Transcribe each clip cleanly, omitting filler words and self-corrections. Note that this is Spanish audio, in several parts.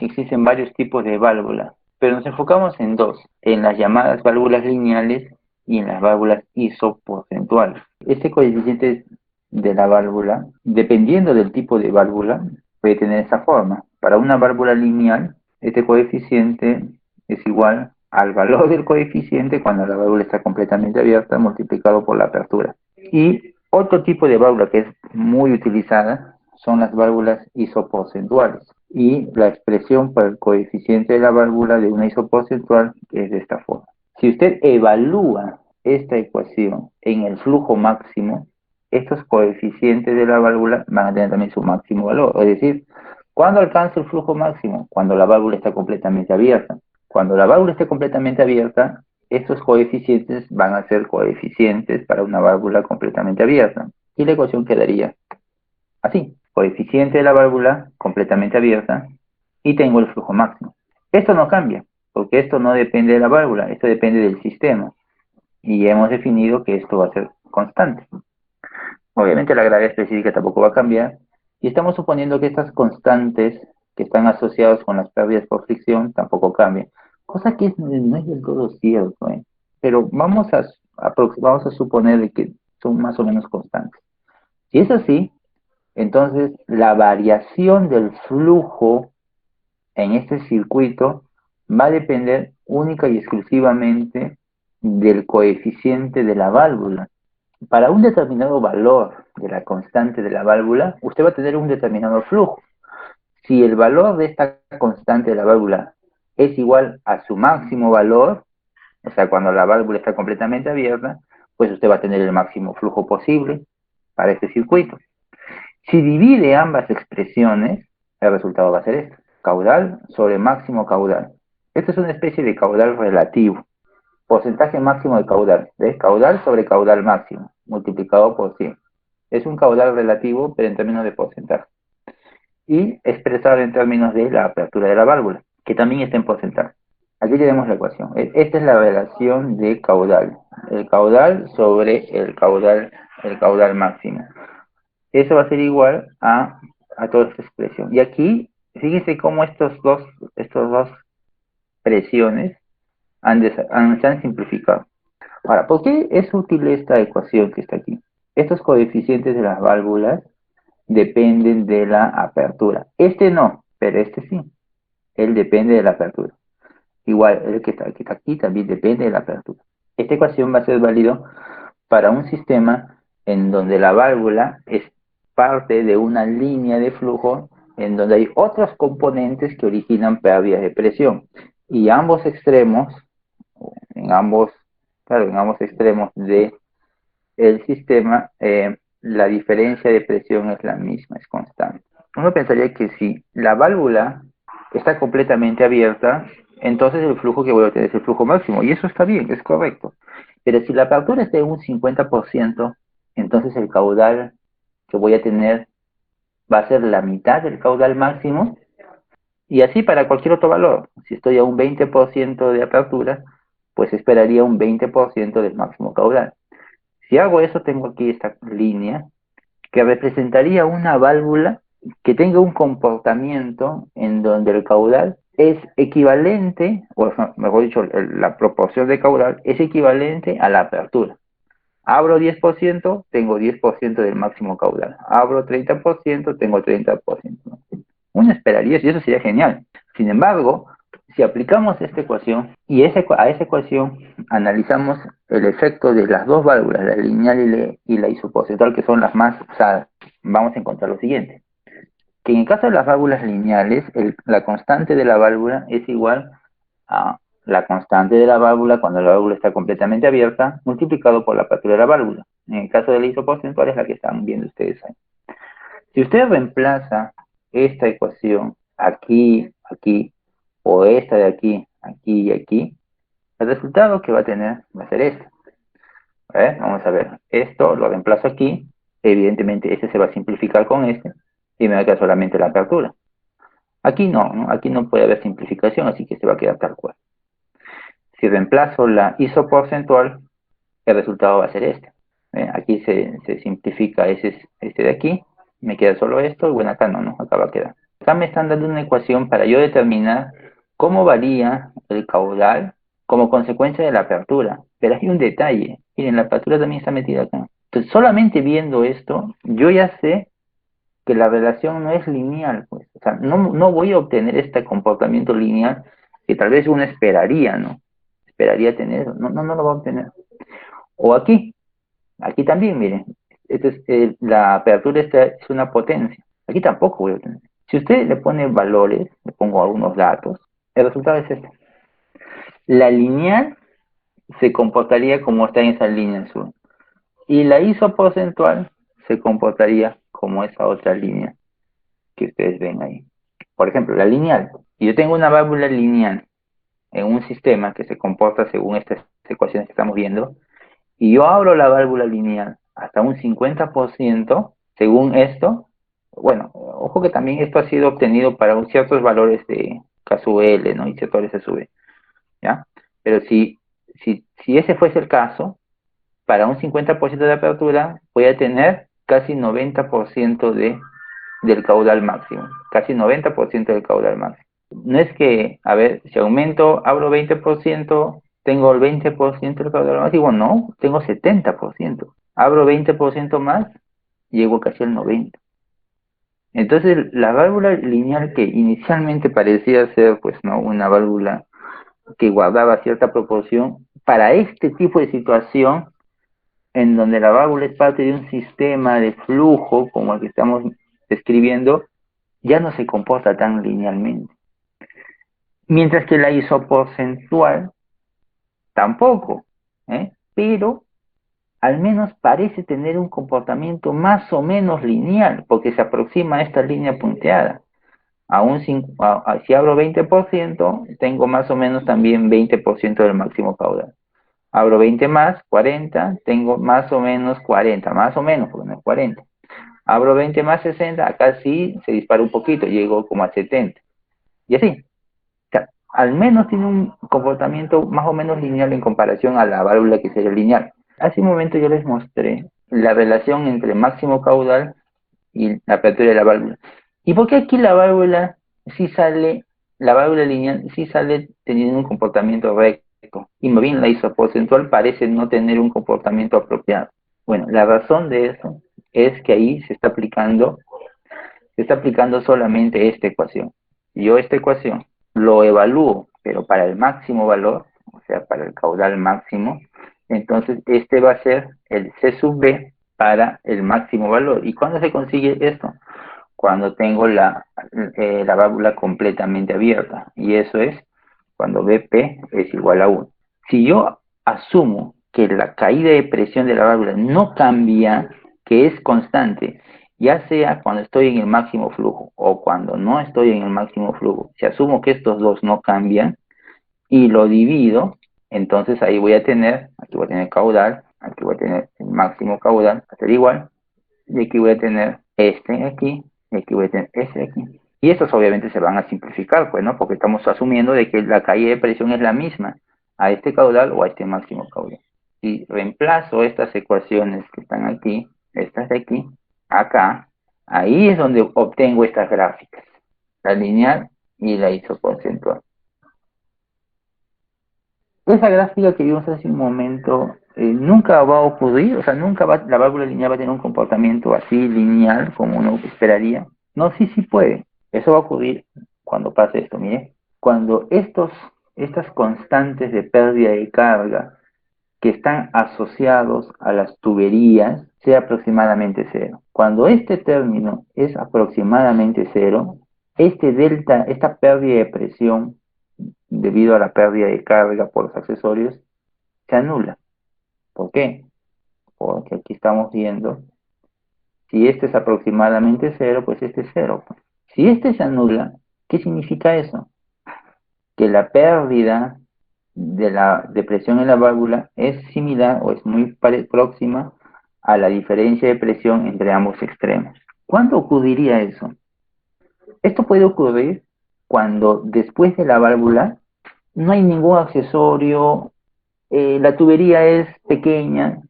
Existen varios tipos de válvulas, pero nos enfocamos en dos, en las llamadas válvulas lineales y en las válvulas isoporcentuales. Este coeficiente de la válvula, dependiendo del tipo de válvula, puede tener esa forma. Para una válvula lineal, este coeficiente es igual al valor del coeficiente cuando la válvula está completamente abierta multiplicado por la apertura. Y otro tipo de válvula que es muy utilizada son las válvulas isoporcentuales. Y la expresión para el coeficiente de la válvula de una isoporcentual es de esta forma. Si usted evalúa esta ecuación en el flujo máximo, estos coeficientes de la válvula van a tener también su máximo valor. Es decir, ¿cuándo alcanza el flujo máximo? Cuando la válvula está completamente abierta. Cuando la válvula esté completamente abierta, estos coeficientes van a ser coeficientes para una válvula completamente abierta. Y la ecuación quedaría así: coeficiente de la válvula completamente abierta y tengo el flujo máximo. Esto no cambia, porque esto no depende de la válvula, esto depende del sistema. Y hemos definido que esto va a ser constante. Obviamente la gravedad específica tampoco va a cambiar. Y estamos suponiendo que estas constantes que están asociadas con las pérdidas por fricción tampoco cambian. Cosa que no es del todo cierto, ¿eh? Pero vamos a suponer de que son más o menos constantes. Si es así, entonces la variación del flujo en este circuito va a depender única y exclusivamente del coeficiente de la válvula. Para un determinado valor de la constante de la válvula, usted va a tener un determinado flujo. Si el valor de esta constante de la válvula es igual a su máximo valor, o sea, cuando la válvula está completamente abierta, pues usted va a tener el máximo flujo posible para este circuito. Si divide ambas expresiones, el resultado va a ser esto: caudal sobre máximo caudal. Esto es una especie de caudal relativo. Porcentaje máximo de caudal. ¿Ves? Caudal sobre caudal máximo, multiplicado por 100. Es un caudal relativo, pero en términos de porcentaje. Y expresado en términos de la apertura de la válvula, que también está en porcentaje. Aquí tenemos la ecuación. Esta es la relación de caudal. El caudal sobre el caudal máximo. Eso va a ser igual a toda esta expresión. Y aquí, fíjense cómo estos dos presiones se han simplificado. Ahora, ¿por qué es útil esta ecuación que está aquí? Estos coeficientes de las válvulas dependen de la apertura. Este no, pero este sí. Él depende de la apertura. Igual, el que está aquí también depende de la apertura. Esta ecuación va a ser válido para un sistema en donde la válvula es parte de una línea de flujo en donde hay otros componentes que originan pérdidas de presión. Y ambos extremos, en ambos, claro, en ambos extremos del sistema, la diferencia de presión es la misma, es constante. Uno pensaría que si la válvula está completamente abierta, entonces el flujo que voy a obtener es el flujo máximo, y eso está bien, es correcto. Pero si la apertura está en un 50%, entonces el caudal que voy a tener va a ser la mitad del caudal máximo, y así para cualquier otro valor. Si estoy a un 20% de apertura, pues esperaría un 20% del máximo caudal. Si hago eso, tengo aquí esta línea que representaría una válvula que tenga un comportamiento en donde el caudal es equivalente, o mejor dicho, la proporción de caudal es equivalente a la apertura. Abro 10%, tengo 10% del máximo caudal. Abro 30%, tengo 30%. Uno esperaría, y eso sería genial. Sin embargo, si aplicamos esta ecuación y a esa ecuación analizamos el efecto de las dos válvulas, la lineal y la isoporcentual, que son las más usadas, vamos a encontrar lo siguiente: que en el caso de las válvulas lineales, la constante de la válvula es igual a la constante de la válvula cuando la válvula está completamente abierta, multiplicado por la apertura de la válvula. En el caso de la isoporcentual es la que están viendo ustedes ahí. Si usted reemplaza esta ecuación aquí, aquí, o esta de aquí, aquí y aquí, el resultado que va a tener va a ser este. Vamos a ver, esto lo reemplazo aquí, evidentemente este se va a simplificar con este, y me va a quedar solamente la apertura. Aquí no, ¿no? Aquí no puede haber simplificación, así que se va a quedar tal cual. Si reemplazo la isoporcentual, el resultado va a ser este. Aquí se simplifica este de aquí, me queda solo esto, y bueno, acá no, acá va a quedar. acá me están dando una ecuación para yo determinar cómo varía el caudal como consecuencia de la apertura. Pero hay un detalle, miren, la apertura también está metida acá. Entonces, solamente viendo esto, yo ya sé que la relación no es lineal, pues. O sea, no voy a obtener este comportamiento lineal que tal vez uno esperaría, ¿no? Esperaría tener, no lo va a obtener. O aquí también, miren, la apertura esta es una potencia. Aquí tampoco voy a obtener. Si usted le pone valores, le pongo algunos datos, el resultado es este. La lineal se comportaría como está en esa línea azul. Y la isoporcentual se comportaría como esa otra línea que ustedes ven ahí. Por ejemplo, la lineal. Si yo tengo una válvula lineal en un sistema que se comporta según estas ecuaciones que estamos viendo, y yo abro la válvula lineal hasta un 50%, según esto, bueno, ojo que también esto ha sido obtenido para ciertos valores de K sub L, ¿no? Y sectores S sub, ¿ya? Pero si ese fuese el caso, para un 50% de apertura, voy a tener casi 90% del caudal máximo, casi 90% del caudal máximo. No es que, a ver, si aumento, abro 20%, tengo el 20% del caudal máximo, no, tengo 70%. Abro 20% más, llego casi al 90%. Entonces, la válvula lineal que inicialmente parecía ser, pues, ¿no?, una válvula que guardaba cierta proporción, para este tipo de situación, en donde la válvula es parte de un sistema de flujo, como el que estamos describiendo, ya no se comporta tan linealmente. Mientras que la isoporcentual tampoco, pero al menos parece tener un comportamiento más o menos lineal, porque se aproxima a esta línea punteada. Si abro 20%, tengo más o menos también 20% del máximo caudal. Abro 20 más, 40, tengo más o menos 40, más o menos, porque no es 40. Abro 20 más 60, acá sí se dispara un poquito, llego como a 70. Y así, o sea, al menos tiene un comportamiento más o menos lineal en comparación a la válvula que sería lineal. Hace un momento yo les mostré la relación entre máximo caudal y la apertura de la válvula. ¿Y por qué aquí la válvula lineal sí sale teniendo un comportamiento recto? Y más bien la isoporcentual parece no tener un comportamiento apropiado. Bueno, la razón de eso es que ahí se está aplicando solamente esta ecuación. Yo esta ecuación lo evalúo, pero para el máximo valor, o sea, para el caudal máximo, entonces este va a ser el C sub B para el máximo valor. ¿Y cuándo se consigue esto? Cuando tengo la válvula completamente abierta, y eso es cuando BP es igual a 1. Si yo asumo que la caída de presión de la válvula no cambia, que es constante, ya sea cuando estoy en el máximo flujo o cuando no estoy en el máximo flujo, si asumo que estos dos no cambian y lo divido, entonces ahí aquí voy a tener caudal, aquí voy a tener el máximo caudal, va a ser igual, y aquí voy a tener este aquí, y aquí voy a tener este aquí. Y estos obviamente se van a simplificar, pues, ¿no? Porque estamos asumiendo de que la caída de presión es la misma a este caudal o a este máximo caudal. Si reemplazo estas ecuaciones que están aquí, estas de aquí, acá, ahí es donde obtengo estas gráficas, la lineal y la isoporcentual. Esa gráfica que vimos hace un momento nunca va a ocurrir, o sea, la válvula lineal va a tener un comportamiento así lineal como uno esperaría. No, sí puede. Eso va a ocurrir cuando pase esto, mire. Cuando estas constantes de pérdida de carga que están asociados a las tuberías sea aproximadamente cero. Cuando este término es aproximadamente cero, este delta, esta pérdida de presión debido a la pérdida de carga por los accesorios, se anula. ¿Por qué? Porque aquí estamos viendo, si este es aproximadamente cero, pues este es cero. Si este se anula, ¿qué significa eso? Que la pérdida de la presión en la válvula es similar o es muy próxima a la diferencia de presión entre ambos extremos. ¿Cuándo ocurriría eso? Esto puede ocurrir cuando después de la válvula no hay ningún accesorio, la tubería es pequeña,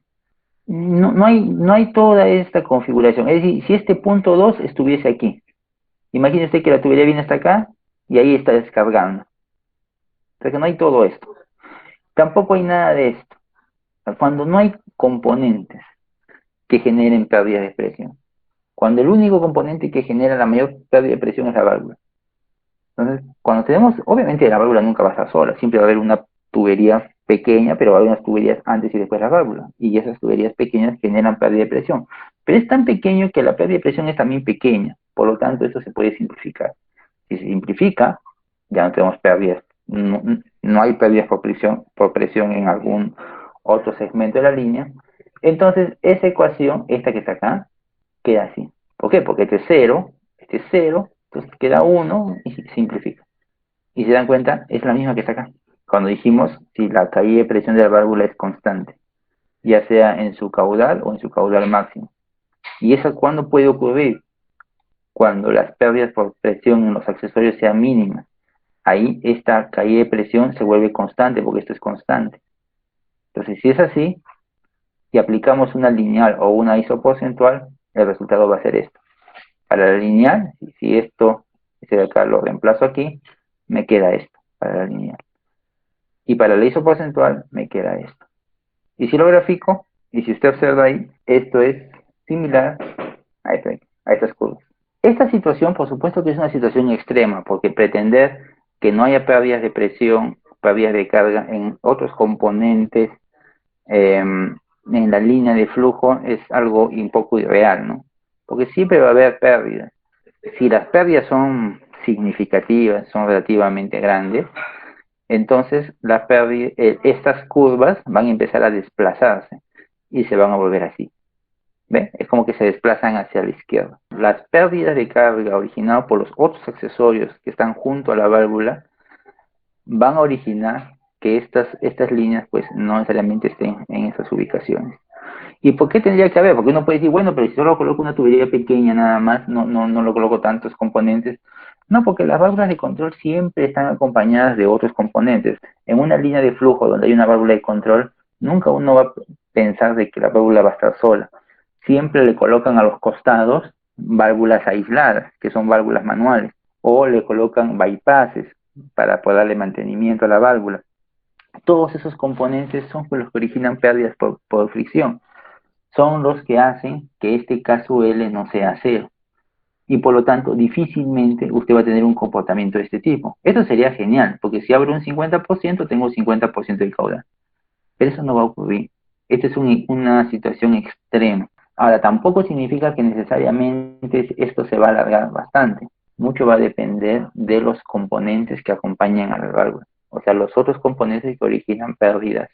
no hay toda esta configuración. Es decir, si este punto 2 estuviese aquí, Imagínense que la tubería viene hasta acá y ahí está descargando. O sea que no hay todo esto. Tampoco hay nada de esto. Cuando no hay componentes que generen pérdida de presión. Cuando el único componente que genera la mayor pérdida de presión es la válvula. Entonces, cuando tenemos, obviamente la válvula nunca va a estar sola, siempre va a haber una tubería pequeña, pero va a haber unas tuberías antes y después de la válvula. Y esas tuberías pequeñas generan pérdida de presión. Pero es tan pequeño que la pérdida de presión es también pequeña. Por lo tanto, esto se puede simplificar. Si se simplifica, ya no tenemos pérdidas. No hay pérdidas por presión en algún otro segmento de la línea. Entonces, esa ecuación, esta que está acá, queda así. ¿Por qué? Porque este es cero, entonces queda uno y se simplifica. Y se dan cuenta, es la misma que está acá. Cuando dijimos si la caída de presión de la válvula es constante, ya sea en su caudal o en su caudal máximo. ¿Y eso cuándo puede ocurrir? Cuando las pérdidas por presión en los accesorios sean mínimas. Ahí esta caída de presión se vuelve constante porque esto es constante. Entonces, si es así, si aplicamos una lineal o una isoporcentual, el resultado va a ser esto. Para la lineal, si esto, este de acá lo reemplazo aquí, me queda esto para la lineal. Y para la isoporcentual me queda esto. Y si lo grafico, y si usted observa ahí, esto es similar a estas curvas. Esta situación, por supuesto que es una situación extrema, porque pretender que no haya pérdidas de presión, pérdidas de carga en otros componentes en la línea de flujo es algo un poco irreal, ¿no? Porque siempre va a haber pérdidas. Si las pérdidas son significativas, son relativamente grandes, entonces estas curvas van a empezar a desplazarse y se van a volver así. ¿Ve? Es como que se desplazan hacia la izquierda. Las pérdidas de carga originadas por los otros accesorios que están junto a la válvula van a originar que estas líneas pues no necesariamente estén en esas ubicaciones. ¿Y por qué tendría que haber? Porque uno puede decir, bueno, pero si solo coloco una tubería pequeña nada más, no lo coloco tantos componentes. No, porque las válvulas de control siempre están acompañadas de otros componentes. En una línea de flujo donde hay una válvula de control, nunca uno va a pensar de que la válvula va a estar sola. Siempre le colocan a los costados válvulas aisladas, que son válvulas manuales, o le colocan bypasses para poder darle mantenimiento a la válvula. Todos esos componentes son los que originan pérdidas por fricción, son los que hacen que este caso L no sea cero. Y por lo tanto, difícilmente usted va a tener un comportamiento de este tipo. Esto sería genial, porque si abro un 50%, tengo 50% de caudal. Pero eso no va a ocurrir. Esta es una situación extrema. Ahora, tampoco significa que necesariamente esto se va a alargar bastante. Mucho va a depender de los componentes que acompañan a la válvula. O sea, los otros componentes que originan pérdidas